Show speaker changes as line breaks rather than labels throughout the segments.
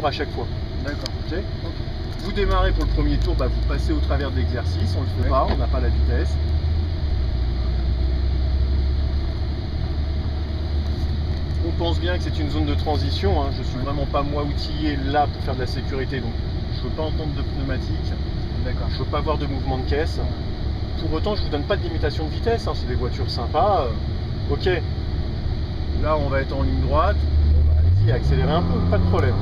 à chaque fois.
D'accord.
Okay. Vous démarrez pour le premier tour, bah, vous passez au travers de l'exercice, on ne le fait pas, on n'a pas la vitesse. On pense bien que c'est une zone de transition, hein. Je ne suis vraiment pas moi outillé là pour faire de la sécurité, donc je ne veux pas entendre de pneumatique, je ne veux pas voir de mouvement de caisse. Pour autant, je ne vous donne pas de limitation de vitesse, hein. C'est des voitures sympas. Ok, là on va être en ligne droite, bon, bah, allez-y, accélérez un peu, pas de problème.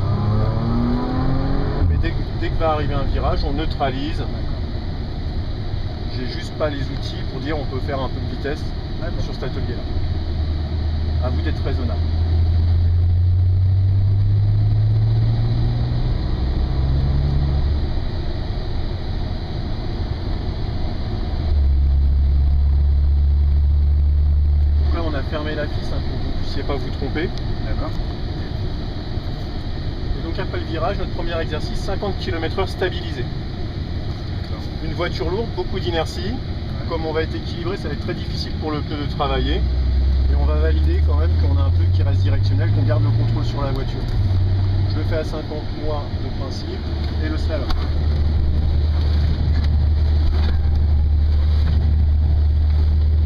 Mais dès que va arriver un virage, on neutralise. J'ai juste pas les outils pour dire on peut faire un peu de vitesse sur cet atelier-là. À vous d'être raisonnable. Donc là on a fermé la vis, hein, pour que vous ne puissiez pas vous tromper.
D'accord.
Et donc après le virage, notre premier exercice, 50 km/h stabilisé. Une voiture lourde, beaucoup d'inertie. Comme on va être équilibré, ça va être très difficile pour le pneu de travailler. Et on va valider quand même qu'on a un pneu qui reste directionnel, qu'on garde le contrôle sur la voiture. Je le fais à 50 moi de principe et le slalom.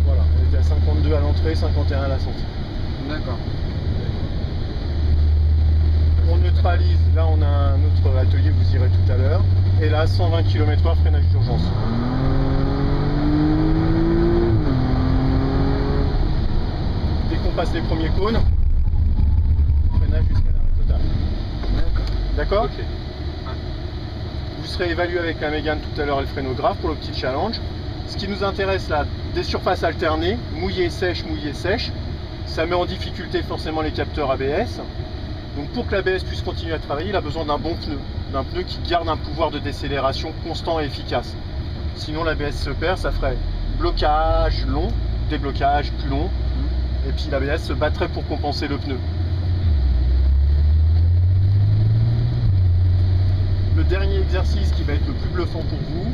Voilà, on était à 52 à l'entrée, 51 à la sortie.
D'accord.
On neutralise, là on a un autre atelier, vous irez tout à l'heure. Et là, 120 km/h, freinage d'urgence. Dès qu'on passe les premiers cônes, freinage jusqu'à l'arrêt total. D'accord.
Ok.
Vous serez évalué avec la Mégane tout à l'heure et le frénographe pour le petit challenge. Ce qui nous intéresse là, des surfaces alternées, mouillé, sèche, ça met en difficulté forcément les capteurs ABS. Donc pour que l'ABS puisse continuer à travailler, il a besoin d'un bon pneu, d'un pneu qui garde un pouvoir de décélération constant et efficace. Sinon l'ABS se perd, ça ferait blocage long, déblocage plus long, et puis l'ABS se battrait pour compenser le pneu. Le dernier exercice qui va être le plus bluffant pour vous,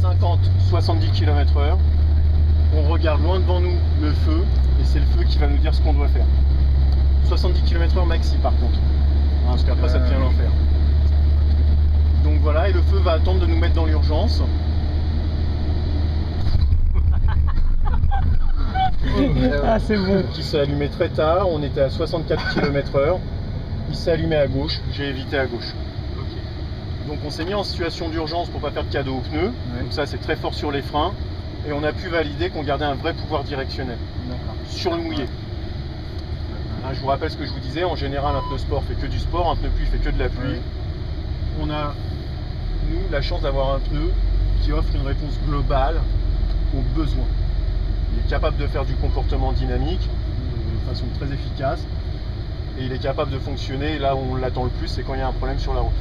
50-70 km/h, on regarde loin devant nous le feu, et c'est le feu qui va nous dire ce qu'on doit faire. 70 km/h maxi par contre, hein, parce qu'après ça devient l'enfer. Donc voilà, et le feu va attendre de nous mettre dans l'urgence.
Ah, c'est bon.
Qui s'est allumé très tard, on était à 64 km/h, il s'est allumé à gauche, j'ai évité à gauche. Donc on s'est mis en situation d'urgence pour ne pas faire de cadeau aux pneus, donc ça c'est très fort sur les freins, et on a pu valider qu'on gardait un vrai pouvoir directionnel sur le mouillé. Hein, je vous rappelle ce que je vous disais, en général un pneu sport fait que du sport, un pneu pluie fait que de la pluie. On a, nous, la chance d'avoir un pneu qui offre une réponse globale aux besoins. Il est capable de faire du comportement dynamique de façon très efficace, et il est capable de fonctionner là où on l'attend le plus, c'est quand il y a un problème sur la route.